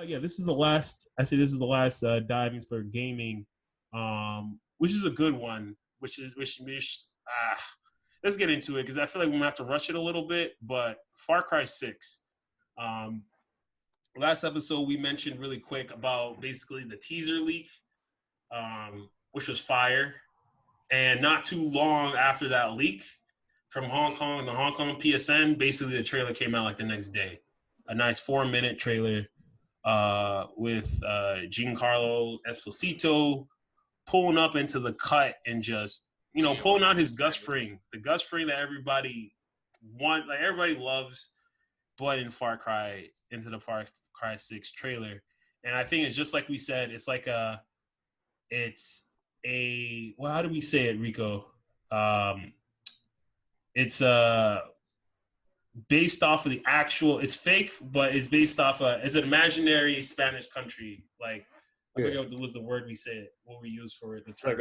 Yeah, this is the last. I say this is the last divings for gaming, which is a good one. Let's get into it because I feel like we're gonna have to rush it a little bit. But Far Cry 6. Um, Last episode we mentioned really quick about basically the teaser leak, which was fire, and not too long after that leak from Hong Kong, the Hong Kong PSN, basically the trailer came out like the next day. A nice 4-minute trailer with Giancarlo Esposito pulling up into the cut and just pulling out his Gus Fring, the Gus Fring that everybody loves, but in Far Cry into the Far Cry 6 trailer, and I think it's just like we said, it's a well, how do we say it, Rico? It's based off of the actual. It's fake, but it's based off it's an imaginary Spanish country. Like I forget what was the word we said, what we use for it. The term.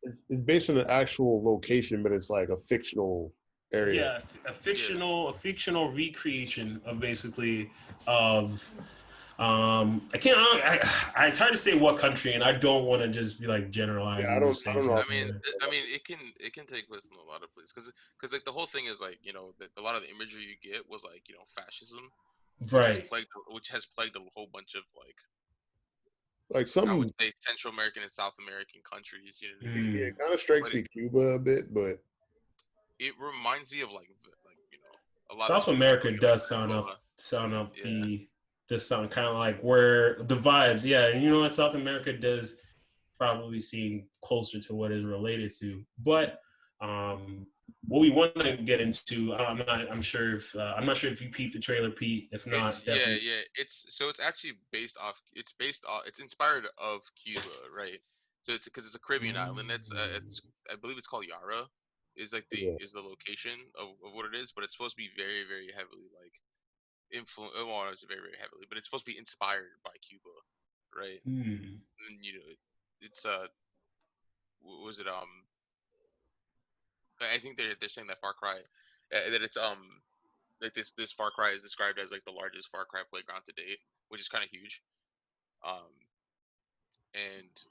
It's based on an actual location, but it's like a fictional area. Yeah, a fictional recreation of basically of. I can't. It's hard to say what country, and I don't want to just be like generalizing. Yeah, I don't know. It can take place in a lot of places because like the whole thing is like a lot of the imagery you get was like fascism, right? Which has plagued a whole bunch of like some, I would say Central American and South American countries. You know what I mean? Yeah, it kind of strikes me Cuba a bit, but it reminds me of like a lot South of America does sound up the just sound kind of like where the vibes. Yeah, and you know what, South America does probably seem closer to what is related to, but what we want to get into, I'm not sure if you peeped the trailer, Pete. If not, definitely. It's actually it's inspired of Cuba, right? So it's because it's a Caribbean island. I believe it's called Yara, is like is the location of what it is, but it's supposed to be very very heavily like well, it's very very heavily, but it's supposed to be inspired by Cuba, right? And it's was it I think they're saying that Far Cry that it's like this Far Cry is described as like the largest Far Cry playground to date, which is kind of huge. Um, and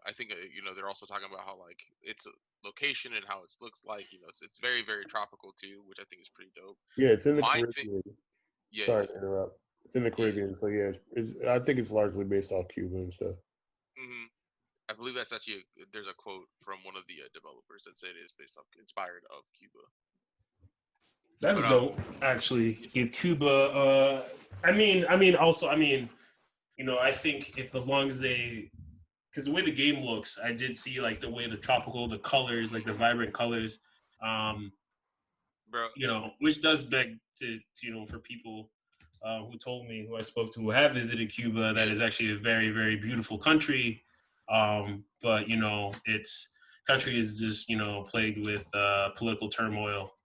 I think they're also talking about how like its location and how it looks like it's very very tropical too, which I think is pretty dope. Yeah, it's in the Caribbean. Sorry to interrupt. It's in the Caribbean, so yeah, I think it's largely based off Cuba and stuff. I believe that's actually there's a quote from one of the developers that said it is inspired of Cuba. That's dope. Actually, give Cuba. I think if as long as because the way the game looks, I did see like the way the colors, like the vibrant colors, bro. Which does beg to for people who I spoke to who have visited Cuba, that is actually a very very beautiful country. But its country is just plagued with political turmoil.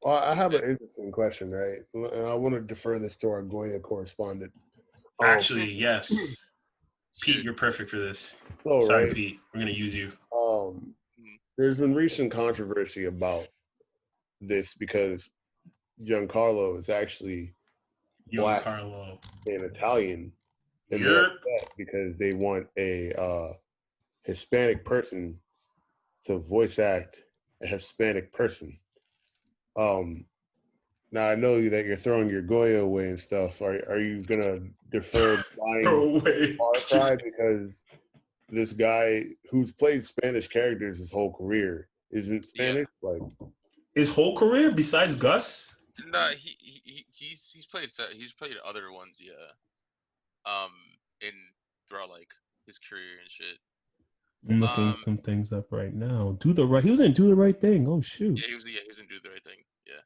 Well, I have an interesting question, right? And I want to defer this to our Goya correspondent. Actually, yes. Pete, you're perfect for this. So, sorry, right? Pete. We're gonna use you. There's been recent controversy about this because Giancarlo is actually black and Italian, and they're upset because they want a Hispanic person to voice act a Hispanic person. Now I know that you're throwing your Goya away and stuff. Are you gonna defer buying FarCry because this guy who's played Spanish characters his whole career isn't Spanish? Like his whole career besides Gus? No, he's played other ones, in throughout like his career and shit. I'm looking some things up right now. He was in Do the Right Thing. Oh shoot. Yeah, he was in Do the Right Thing. Yeah.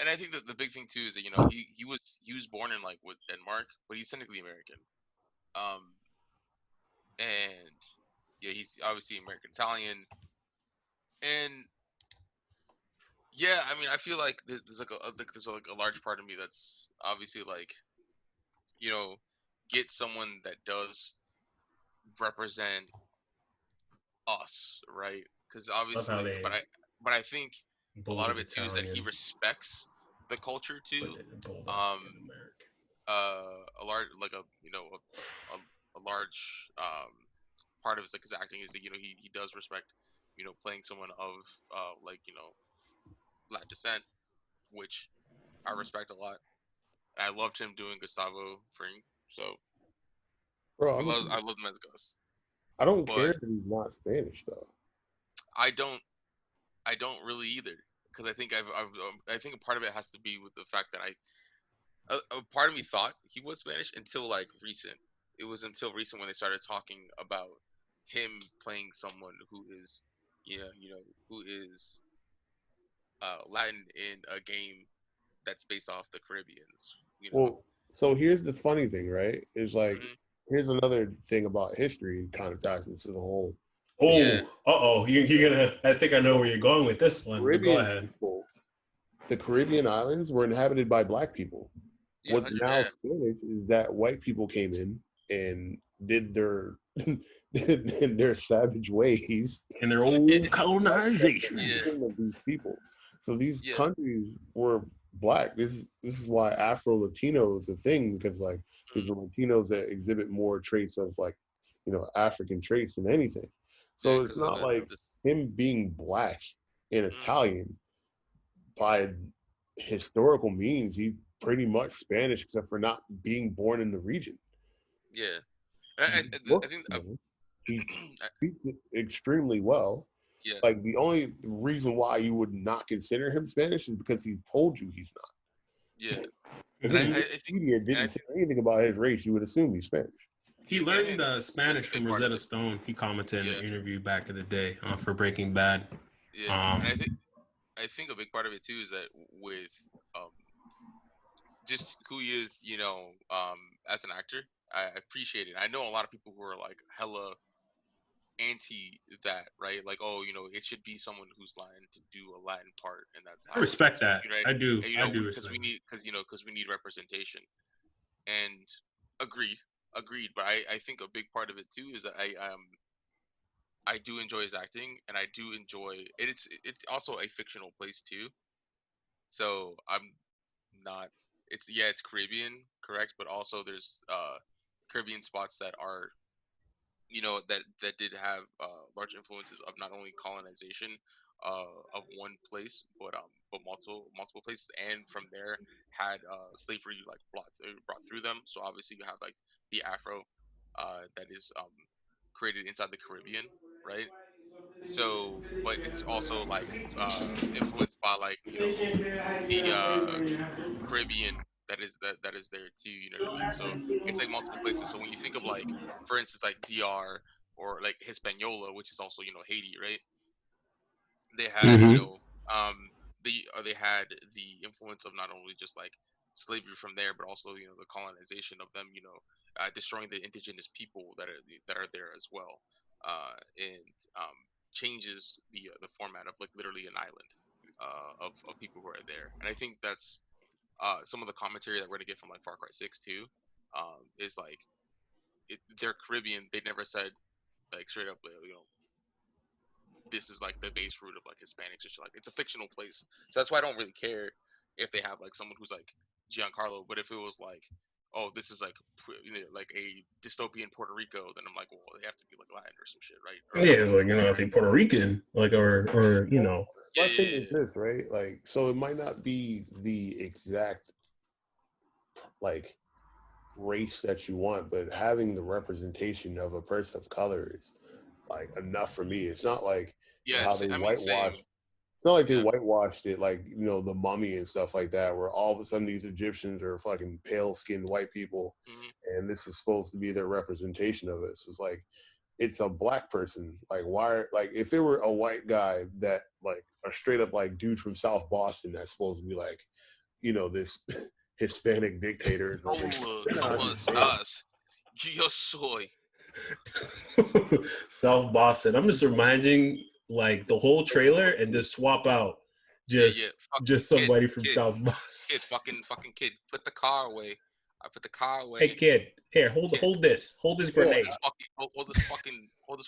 And I think that the big thing too is that he was born in like Denmark, but he's technically American. And yeah, he's obviously American Italian. And yeah, I mean, I feel like there's a large part of me that's obviously like, get someone that does represent us, right? Because obviously, but I think a lot of it too is that he respects the culture too. Put it in bold Um, African American. a large like a a large part of his like his acting is that he does respect playing someone of like Latin descent, which I respect a lot. And I loved him doing Gustavo Fring, so Bro, I love him as Gus. I don't care But that he's not Spanish though. I don't I don't really either because I think a part of it has to be with the fact that a part of me thought he was Spanish until like recent. It was until recent when they started talking about him playing someone who is, who is Latin in a game that's based off the Caribbeans. Well, so here's the funny thing, right? Is like Hmm. here's another thing about history kind of ties into the whole. Oh, Yeah, you're gonna. I think I know where you're going with this one, but go Caribbean ahead. people, the Caribbean islands were inhabited by black people. yeah, What's 100. now Yeah, Spanish is that white people came in and did their did their savage ways In their old colonization. yeah, of these people. So these yeah. countries were black. This is why Afro Latino is a thing because like there's Mm, the Latinos that exhibit more traits of like African traits than anything. yeah, So it's because of not like the him being black and mm, Italian by historical means. He's pretty much Spanish except for not being born in the region. yeah. He I looks think Spanish. He I- speaks it extremely well. yeah, Like the only reason why you would not consider him Spanish is because he told you he's not. yeah. And If Mhm. I think Wikipedia and I didn't say think anything about his race, you would assume he's Spanish. He yeah, learned and that's Spanish a big from part of Rosetta it. Stone. He commented in Yeah, an interview back in the day for Breaking Bad. yeah. And Um, I think a big part of it too is that with um just who he is, as an actor, I appreciate it. I know a lot of people who are like hella anti that, right? Like, oh, it should be someone who's Latin to do a Latin part, and that's I how it respect fits, that. right? I do. And I do because we respect that. need, because we need representation. And agreed, agreed. But I think a big part of it too is that I do enjoy his acting, and I do enjoy it. It's also a fictional place too, so I'm not. It's Caribbean, correct? But also there's Caribbean spots that are that did have large influences of not only colonization of one place, but multiple places, and from there had slavery like brought through them. So obviously you have like the Afro that is created inside the Caribbean, right? So, but it's also like influenced by like the Caribbean that is there too. You know what I mean? So it's like multiple places. So when you think of like, for instance, like DR or like Hispaniola, which is also Haiti, right? They had Mm-hmm. they had the influence of not only just like slavery from there, but also the colonization of them. Destroying the indigenous people that are there as well, and changes the format of like literally an island of people who are there. And I think that's some of the commentary that we're gonna get from like Far Cry 6 too, is like they're Caribbean. They never said like straight up, this is like the base root of like Hispanics or shit. Like it's a fictional place, so that's why I don't really care if they have like someone who's like Giancarlo. But if it was like, oh, this is like like a dystopian Puerto Rico, then I'm like, well, they have to be like Latin or some shit, right? Or Yeah, like it's like I think Puerto Rican, like or yeah, My thing yeah, is this, right? Like, so it might not be the exact like race that you want, but having the representation of a person of color is like enough for me. It's not like yeah. how they I mean, same. whitewash. It's not like they Yeah. whitewashed it, like the mummy and stuff like that, where all of a sudden these Egyptians are fucking pale skinned white people, Hmm. and this is supposed to be their representation of it. So it's like it's a black person. Like why? Like if there were a white guy that like a straight up like dude from South Boston that's supposed to be like this Hispanic dictator. Hola, I ¿cómo understand. estás? Yo soy. South Boston. I'm just reminding like the whole trailer and just swap out Yeah, yeah. Fucking just kid, somebody from kid, South Boston. kid. Fucking kid. Put the car away. I put the car Hey away. kid, here Kid, hold this Yeah, grenade, hold this fucking hold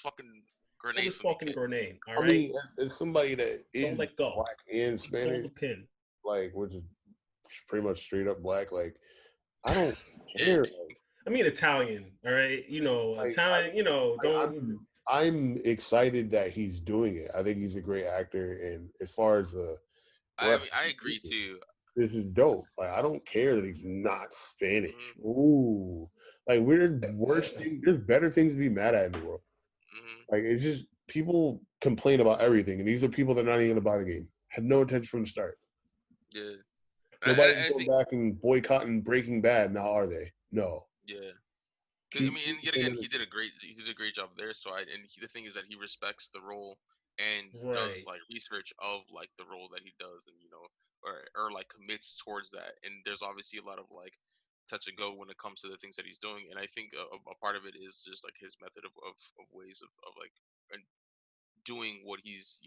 grenade this for me, fucking kid. grenade. All I right, mean, as somebody that don't is let go. black and Keep hold Spanish, the pin. like which is pretty much straight up black. Like, I don't care. I mean, Italian. All right, Italian. Don't. I'm excited that he's doing it. I think he's a great actor, and as far as I agree too. This is dope. Like, I don't care that he's not Spanish. Ooh, like there's better things to be mad at in the world. Like, it's just people complain about everything, and these are people that are not even gonna buy the game. Had no intention from the start. Yeah. Nobody's going back and boycotting Breaking Bad now, are they? No. Yeah. I mean, and yet again, he did a great job there. So the thing is that he respects the role and does like research of like the role that he does, and or like commits towards that. And there's obviously a lot of like touch and go when it comes to the things that he's doing. And I think a part of it is just like his method of ways of like and doing what he's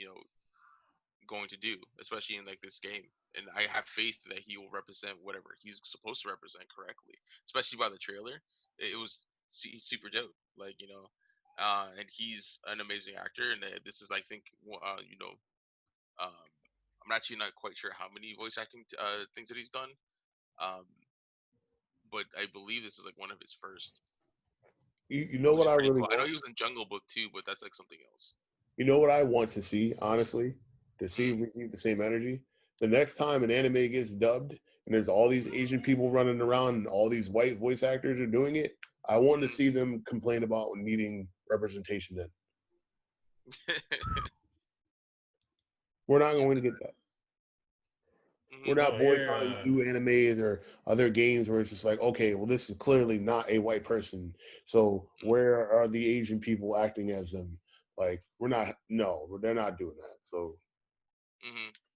going to do, especially in like this game. And I have faith that he will represent whatever he's supposed to represent correctly, especially by the trailer. It was super dope, like and he's an amazing actor. And this is, I think, I'm actually not quite sure how many voice acting things that he's done, but I believe this is like one of his first. You know what I really cool. I know he was in Jungle Book too, but that's like something else. You know what I want to see, honestly, to see if we keep the same energy. The next time an anime gets dubbed and there's all these Asian people running around and all these white voice actors are doing it, I want to see them complain about needing representation then. We're not going to get that. We're not boycotting new animes or other games where it's just like, okay, well, this is clearly not a white person. So where are the Asian people acting as them? Like, they're not doing that. So,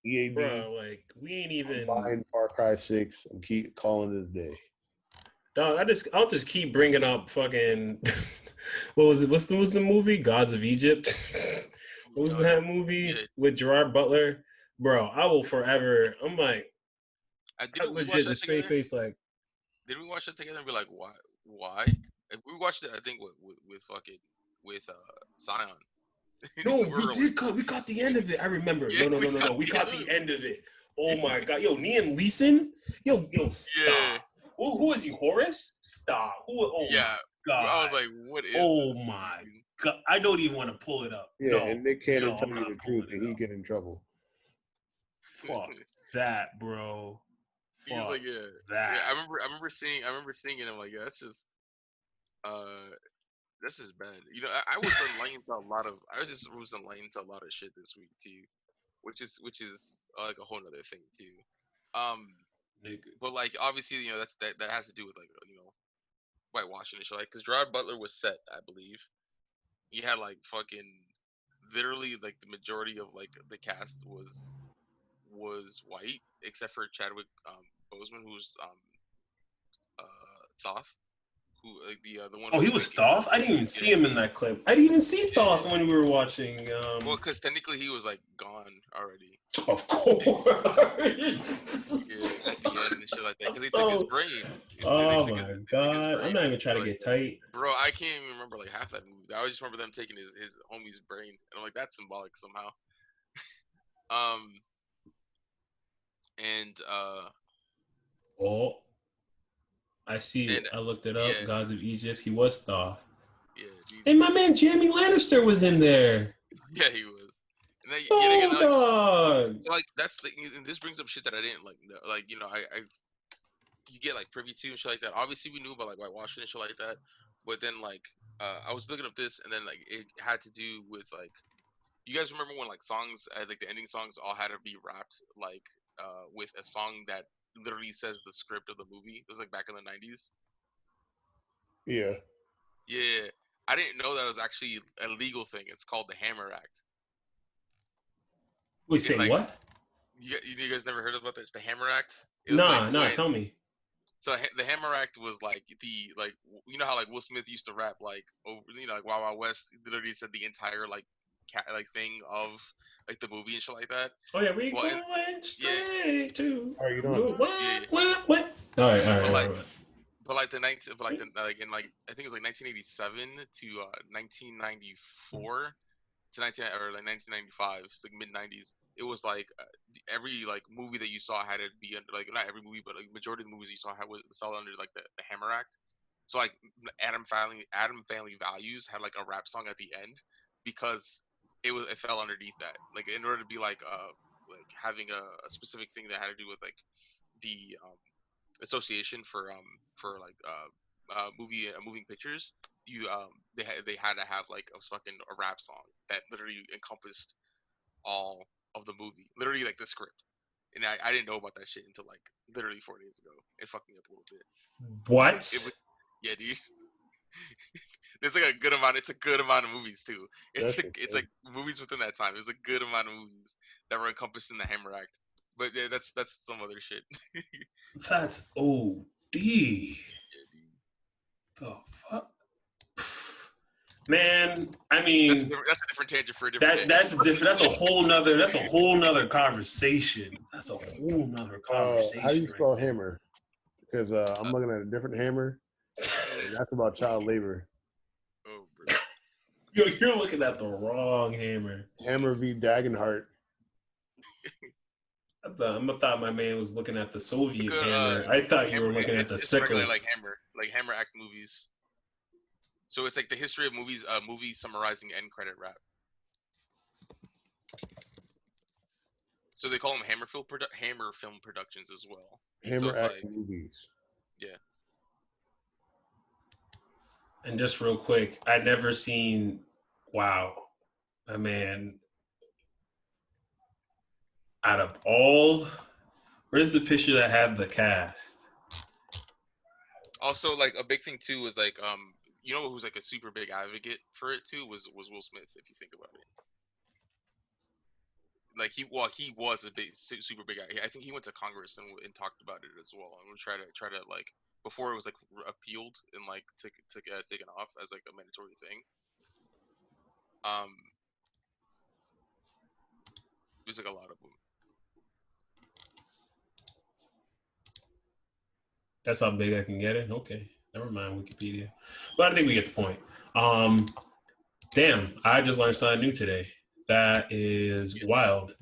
EAD, bro, like, we ain't even I'm buying FarCry 6 and keep calling it a day. Dog, I'll just keep bringing up fucking. What was it? What's the movie? Gods of Egypt. What was that movie with Gerard Butler? Bro, I will forever. I'm like, I legit just straight face like. Did we watch it together and be like, why? We watched it, I think, with Scion. No, we did. We got the end of it. I remember. Yeah, no. We got the end of it. Oh my god, yo, Liam Neeson. Yo, stop. Yeah. Who is he? Horace? Stop. Oh yeah. My god. I was like, what is? Oh this? My god. I don't even want to pull it up. Yeah, and Nick Cannon tell you the truth, and he get in trouble. Fuck that, bro. He's like, that. Yeah, I remember seeing it. I'm like, yeah, that's just bad. I was enlightened to a lot of. I just was enlightened to a lot of shit this week too, which is like a whole other thing too. But like obviously, that has to do with like whitewashing and shit, like because Gerard Butler was set, I believe. He had like fucking literally like the majority of like the cast was white except for Chadwick Boseman, who's Thoth. Who the one? Oh, he was Thoth. I didn't even see him in that clip. I didn't even see Thoth when we were watching. Well, because technically he was like gone already. Of course. At the end and shit like that, because they took his brain. Oh my god! I'm not even trying to get tight, bro. I can't even remember like half that movie. I just remember them taking his homie's brain, and I'm like, that's symbolic somehow. And oh. I see it. I looked it up. Yeah. Gods of Egypt. He was Thoth. Yeah. And my man Jamie Lannister was in there. Yeah, he was. And then, dog. Like that's and this brings up shit that I didn't like. Like I you get like privy to and shit like that. Obviously, we knew about like whitewashing and shit like that. But then like I was looking up this, and then like it had to do with like, you guys remember when like songs, like the ending songs, all had to be wrapped like with a song that literally says the script of the movie. It was like back in the 90s. Yeah. Yeah. I didn't know that was actually a legal thing. It's called the Hammer Act. Wait, say like, what? You guys never heard about this? The Hammer Act? Nah, tell me. So the Hammer Act was like how like Will Smith used to rap like over, like Wild Wild West literally said the entire like thing of like the movie and shit like that. Oh yeah, we going straight to. Are you doing? What? All right. But like in like I think it was like 1987 to 1994 to 1995, it's like mid 90s. It was like every like movie that you saw had to be under, like, not every movie, but like majority of the movies you saw fell under like the Hammer Act. So like Adam Family Values had like a rap song at the end because it fell underneath that. Like in order to be like having a specific thing that had to do with like the association for moving pictures, they had to have like a rap song that literally encompassed all of the movie, literally like the script. And I didn't know about that shit until like literally 4 days ago. It fucked me up a little bit. What? Yeah, dude. There's like a good amount. It's a good amount of movies too. It's like movies within that time. There's a good amount of movies that were encompassed in the Hammer Act. But yeah, that's some other shit. That's OD. Yeah, dude. The fuck? Man, I mean, that's a different tangent for a different. That's a whole nother conversation. That's a whole nother conversation. How do you spell hammer? Because I'm looking at a different hammer. And that's about child labor. Oh, bro. You're looking at the wrong hammer. Hammer v. Dagenhart. I thought my man was looking at the Soviet hammer. I thought you were looking at the sickle. Like Hammer Act movies. So it's like the history of movies, summarizing end credit rap. So they call them Hammer Film Productions as well. Hammer Act movies. Yeah. And just real quick, I'd never seen. Wow, my man. Out of all, where's the picture that had the cast? Also, like a big thing too was like you know who's like a super big advocate for it too was Will Smith, if you think about it. Like he was a big super big guy. I think he went to Congress and talked about it as well, and try to like before it was like appealed and like taken off as like a mandatory thing. There's like a lot of them. That's how big I can get it? Okay. Never mind Wikipedia. But I think we get the point. Damn, I just learned something new today. That is wild.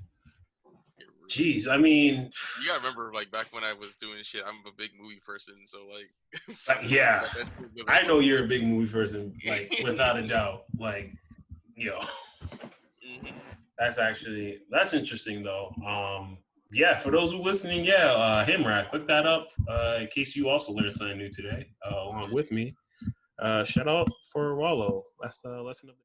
Jeez, I mean... You gotta remember, like, back when I was doing shit, I'm a big movie person, so, like... yeah. I know you're a big movie person, like, without a doubt. Like, yo. Mm-hmm. That's interesting, though. Yeah, for those who are listening, Hammer Act, look that up in case you also learned something new today along with me. Shout out for Wallow. That's the lesson of the